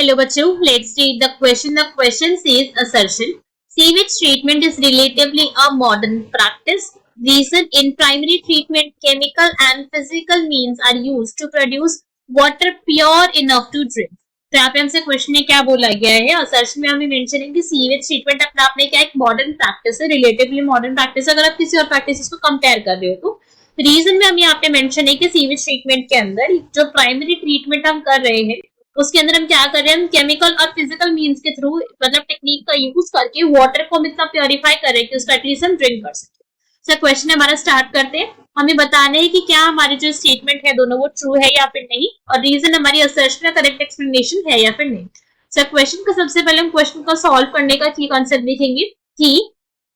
Hello बच्चों, let's read the question. The question says assertion. Sewage treatment is relatively a modern practice. Reason in primary treatment, chemical and physical means are used to produce water pure enough to drink. तो यहाँ पे हमसे question में क्या बोला गया है, assertion में हमें मेंशन है कि सीवेज ट्रीटमेंट अपना आपने क्या एक मॉडर्न प्रैक्टिस है, रिलेटिवली मॉडर्न प्रैक्टिस। अगर आप किसी और प्रैक्टिस को कंपेयर कर रहे हो तो रीजन में हम यहाँ पे मेंशन है कि सीवेज ट्रीटमेंट के अंदर जो प्राइमरी ट्रीटमेंट हम कर रहे हैं उसके अंदर हम क्या कर रहे हैं, हम केमिकल और फिजिकल मींस के थ्रू मतलब टेक्निक का यूज करके वाटर को हम इतना प्योरीफाई कर रहे हैं कि उसको एटलीस्ट हम ड्रिंक कर सके। सर क्वेश्चन हमारा स्टार्ट करते हैं। हमें बताना है कि क्या हमारी जो स्टेटमेंट है दोनों वो ट्रू है या फिर नहीं, और रीजन हमारी असर्शन का करेक्ट एक्सप्लेनेशन है या फिर नहीं। सर क्वेश्चन का सबसे पहले हम क्वेश्चन को सॉल्व करने का की कॉन्सेप्ट देखेंगे। की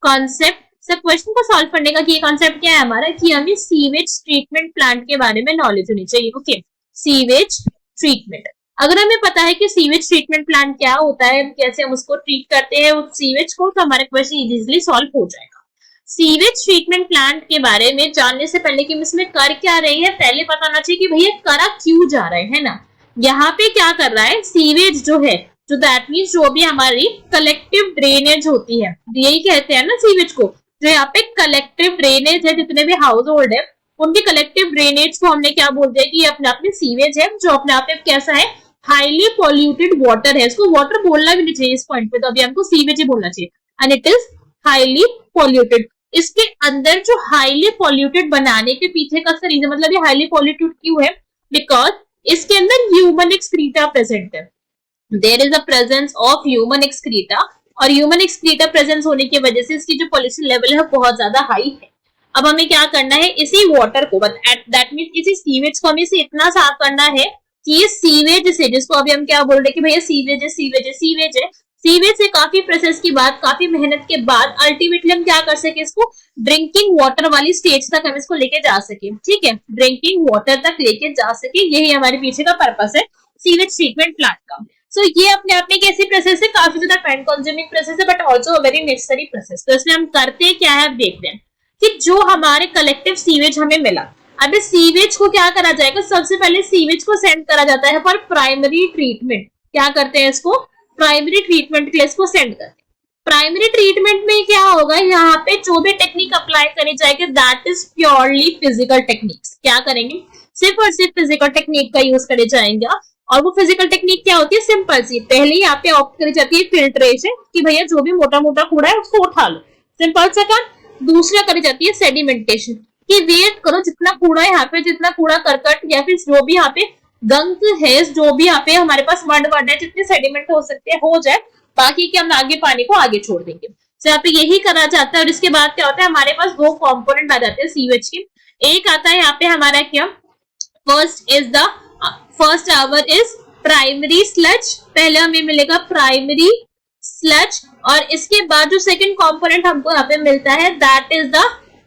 कॉन्सेप्ट, सर क्वेश्चन को सॉल्व करने का की कॉन्सेप्ट क्या है हमारा, कि हमें सीवेज ट्रीटमेंट प्लांट के बारे में नॉलेज होनी चाहिए। ओके, सीवेज ट्रीटमेंट, अगर हमें पता है कि सीवेज ट्रीटमेंट प्लांट क्या होता है, कैसे हम उसको ट्रीट करते हैं उस सीवेज को, तो हमारा क्वेश्चन इजीली सॉल्व हो जाएगा। सीवेज ट्रीटमेंट प्लांट के बारे में जानने से पहले कि हम इसमें कर क्या रहे हैं, पहले पता होना चाहिए कि भैया करा क्यों जा रहा है ना। यहाँ पे क्या कर रहा है, सीवेज जो है, जो दैट मीन्स जो भी हमारी कलेक्टिव ड्रेनेज होती है, यही कहते हैं ना सीवेज को, जो यहाँ पे कलेक्टिव ड्रेनेज है, जितने भी हाउस होल्ड है उनकी कलेक्टिव ड्रेनेज को हमने क्या बोल दिया कि अपने आप में सीवेज है, जो अपने आप में कैसा है, हाईली पॉल्यूटेड वाटर है। इसको वाटर बोलना भी नहीं चाहिए इस पॉइंट पे, तो अभी हमको सीवेज ही बोलना चाहिए, and it is highly polluted. इसके अंदर जो हाईली पॉल्यूटेड बनाने के पीछे का रीजन, मतलब ये हाईली पॉल्यूटेड क्यों है, बिकॉज इसके अंदर ह्यूमन एक्सक्रीटा प्रेजेंट है। There is a presence of human excreta, और ह्यूमन एक्सक्रीटा प्रेजेंस होने की वजह से इसकी जो पॉल्यूशन लेवल है बहुत ज्यादा हाई है। अब हमें क्या करना है, इसी वाटर को, दैट मीन्स इसी सीवेज को हमें इसे इतना साफ करना है कि ये सीवेज से, जिसको अभी हम क्या बोल रहे हैं कि भैया सीवेज है, सीवेज है, सीवेज है, सीवेज से काफी प्रोसेस के बाद, काफी मेहनत के बाद अल्टीमेटली हम क्या कर सके, इसको ड्रिंकिंग वाटर वाली स्टेज तक हम इसको लेके जा सके। ठीक है, ड्रिंकिंग वाटर तक लेके जा सके, यही हमारे पीछे का पर्पस है सीवेज ट्रीटमेंट प्लांट का। सो ये अपने आप में कैसी प्रोसेस है, काफी ज्यादा टाइम कंज्यूमिंग प्रोसेस है, but also a very necessary process. तो इसमें हम करते क्या है, अब देखते हैं कि जो हमारे कलेक्टिव सीवेज हमें मिला, अब इस सीवेज को क्या करा जाएगा, सबसे पहले सीवेज को सेंड करा जाता है फॉर प्राइमरी ट्रीटमेंट। क्या करते हैं, इसको प्राइमरी ट्रीटमेंट के लिए इसको सेंड करते हैं। प्राइमरी ट्रीटमेंट में क्या होगा, यहाँ पे जो भी टेक्निक अप्लाई करी जाएगी that is purely physical techniques. क्या करेंगे, सिर्फ और सिर्फ फिजिकल टेक्निक का यूज करे जाएंगे। और वो फिजिकल टेक्निक क्या होती है, सिंपल सी, पहले यहाँ पे ऑप्ट करी जाती है फिल्ट्रेशन, कि भैया जो भी मोटा मोटा कूड़ा है उसको उठा लो, सिंपल सा काम। दूसरा करी जाती है सेडिमेंटेशन, कि वेट करो जितना कूड़ा है यहाँ पे, जितना कूड़ा करकट या फिर जो भी यहाँ पे गंक है, जो भी यहाँ पे हमारे पास वर्ड है, जितने सेडिमेंट हो सकते हैं हो जाए, बाकी के हम आगे पानी को आगे छोड़ देंगे। तो यहाँ पे यही करा जाता है। और इसके बाद क्या होता है, हमारे पास दो कंपोनेंट आ जाते हैं सीवेज के। एक आता है यहाँ पे हमारा क्या, first hour is primary sludge, पहले हमें मिलेगा प्राइमरी स्लज, और इसके बाद जो सेकंड कंपोनेंट हमको यहाँ पे मिलता है दैट इज द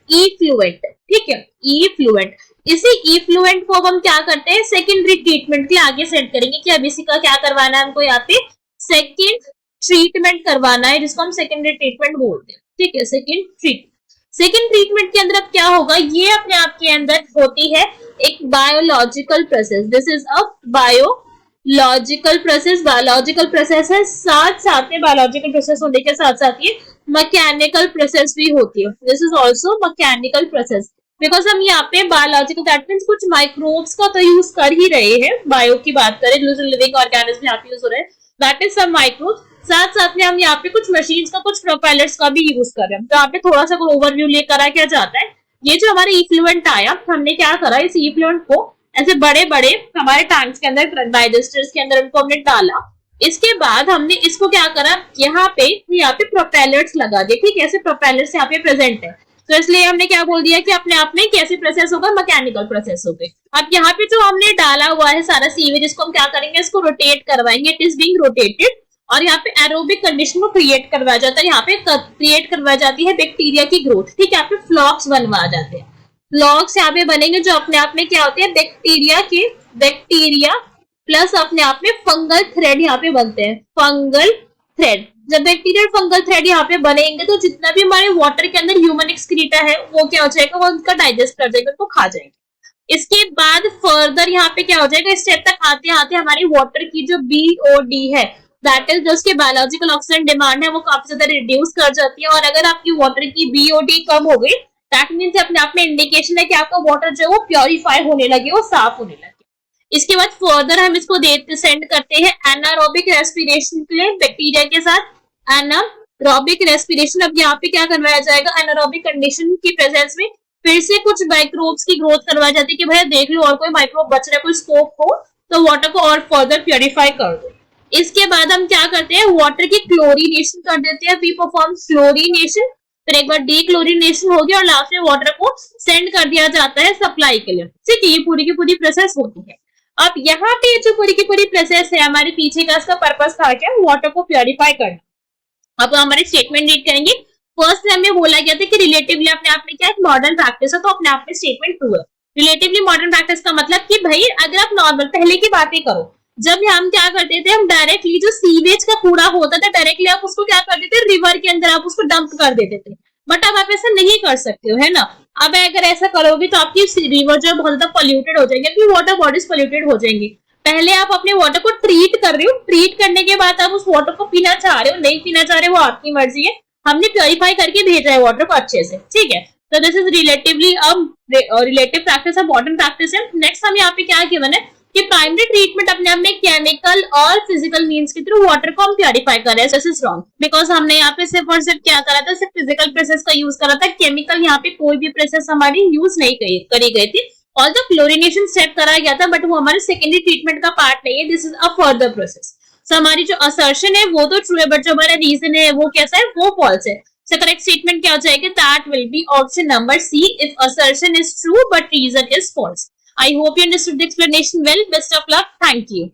इफ्लुएंट। ठीक है, इफ्लुएंट। इसी इफ्लुएंट को अब हम क्या करते हैं, सेकेंडरी ट्रीटमेंट के लिए आगे सेंड करेंगे, कि अब इसी का क्या करवाना है हमको, यहाँ पे सेकेंड ट्रीटमेंट करवाना है, जिसको हम सेकेंडरी ट्रीटमेंट बोलते हैं। ठीक है, सेकेंड ट्रीटमेंट के अंदर अब क्या होगा, ये अपने आप के अंदर होती है एक biological process. This is a biological process. Biological process है, साथ साथ में बायोलॉजिकल प्रोसेस होने के साथ साथ ये मैकेनिकल प्रोसेस भी होती है। This is also mechanical process, because हम यहाँ पे बायोलॉजिकल दैट मीन्स कुछ माइक्रोब्स का तो यूज कर ही रहे हैं। बायो की बात करें, लिविंग ऑर्गेनिज्म यहाँ पे यूज हो रहे हैं, दैट इज सम माइक्रोब्स। साथ साथ में हम यहाँ पे कुछ मशीन्स का, कुछ प्रोपेलर्स का भी यूज कर रहे हैं। तो यहाँ पे थोड़ा सा ओवरव्यू ले करा क्या जाता है, ये जो हमारा इफ्लुएंट आया, हमने क्या करा, इस इफ्लुएंट को ऐसे बड़े बड़े हमारे टैंक्स के अंदर, डाइजेस्टर्स के अंदर उनको हमने डाला। इसके बाद हमने इसको क्या करा, यहाँ पे प्रोपेलर्स लगा दिए। ठीक है, ऐसे प्रोपेलर्स यहाँ पे प्रेजेंट है, तो इसलिए हमने क्या बोल दिया कि अपने आप में कैसे प्रोसेस होगा, मैकेनिकल प्रोसेस होगा। अब यहाँ पे जो हमने डाला हुआ है सारा सीवेज, इसको हम क्या करेंगे, इसको रोटेट करवाएंगे, इट इज बीइंग रोटेटेड, और यहाँ पे एरोबिक कंडीशन को क्रिएट करवाया जाता है। यहाँ पे क्रिएट करवाई जाती है बैक्टीरिया की ग्रोथ। ठीक है, यहाँ पे फ्लॉक्स बनवा जाते हैं, फ्लॉक्स यहाँ पे बनेंगे, जो अपने आप में क्या होते हैं, बैक्टीरिया प्लस अपने आप में फंगल थ्रेड यहाँ पे बनते हैं, फंगल थ्रेड। जब बैक्टीरिया फंगल थ्रेड यहाँ पे बनेंगे तो जितना भी हमारे वाटर के अंदर ह्यूमन एक्सक्रीटा है वो क्या हो जाएगा, वो उनका डाइजेस्ट कर जाएगा, तो खा जाएंगे। इसके बाद फर्दर यहाँ पे क्या हो जाएगा, स्टेप तक आते आते हमारी वाटर की जो BOD है, दैट इज जो उसकी बायोलॉजिकल ऑक्सीजन डिमांड है, वो काफी ज्यादा रिड्यूस कर जाती है। और अगर आपकी वाटर की BOD कम हो गई, दैट मीन्स अपने आप में इंडिकेशन है कि आपका वाटर जो है वो प्योरीफाई होने लगे, वो साफ होने लगे। इसके बाद फर्दर हम इसको सेंड करते हैं एनारोबिक रेस्पिरेशन के लिए बैक्टीरिया के साथ। एनारोबिक रेस्पिरेशन, अब यहाँ पे क्या करवाया जाएगा, एनारोबिक कंडीशन की प्रेजेंस में फिर से कुछ माइक्रोब्स की ग्रोथ करवाई जाती है कि भैया देख लो और कोई माइक्रोब बच रहा है, कोई स्कोप हो तो वाटर को और फर्दर प्योरीफाई कर दो। इसके बाद हम क्या करते हैं, वाटर की क्लोरीनेशन कर देते हैं। वी परफॉर्म क्लोरीनेशन, फिर एक बार डीक्लोरीनेशन हो गया और लास्ट में वाटर को सेंड कर दिया जाता है सप्लाई के लिए। ठीक है, ये पूरी की पूरी प्रोसेस होती है। अब यहाँ पे जो पूरी की पूरी प्रोसेस है हमारे पीछे का, इसका पर्पस था क्या, वाटर को प्योरीफाई करना। अब हमारे स्टेटमेंट रीड करेंगे। फर्स्ट हमें बोला गया था कि रिलेटिवली अपने आप में क्या है, मॉडर्न प्रैक्टिस है, तो अपने आप में स्टेटमेंट ट्रू है। रिलेटिवली मॉडर्न प्रैक्टिस का मतलब कि भाई अगर आप नॉर्मल पहले की बातें करो, जब हम क्या करते थे, हम डायरेक्टली जो सीवेज का कूड़ा होता था डायरेक्टली आप उसको क्या कर देते, रिवर के अंदर आप उसको डंप कर देते थे। बट अब आप ऐसा नहीं कर सकते हो, है ना। अब अगर ऐसा करोगे तो आपकी रिवर जो है बहुत ज्यादा पोल्यूटेड हो जाएंगे, क्योंकि वाटर बॉडीज पोल्यूटेड हो जाएंगे। पहले आप अपने वाटर को ट्रीट कर रहे हो, ट्रीट करने के बाद आप उस वाटर को पीना चाह रहे हो, नहीं पीना चाह रहे हो, वो आपकी मर्जी है। हमने प्योरीफाई करके भेजा है वाटर को अच्छे से, ठीक है। तो this is relatively relative practice है, मॉडर्न प्रैक्टिस है। नेक्स्ट हम यहाँ पे क्या गिवन है कि प्राइमरी ट्रीटमेंट अपने आप में केमिकल और फिजिकल मींस के थ्रू वाटर को हम प्योरीफाई कर रहे हैं। दिस इज रॉन्ग, बिकॉज हमने यहाँ पे सिर्फ और सिर्फ क्या करा था, सिर्फ फिजिकल प्रोसेस का यूज करा था। केमिकल यहाँ पे कोई भी प्रोसेस हमारी यूज नहीं करी गई थी। ऑल द क्लोरिनेशन स्टेप करा गया था, बट वो हमारे सेकेंडरी ट्रीटमेंट का पार्ट नहीं है। This is a further process. So हमारी जो असर्शन है वो तो ट्रू है, बट जो हमारा रीजन है वो कैसा है, वो फॉल्स है। सो करेक्ट स्टेटमेंट क्या हो जाएगा, that will be option number C, if assertion is true but reason is false. I hope you understood the explanation well. Best of luck. Thank you.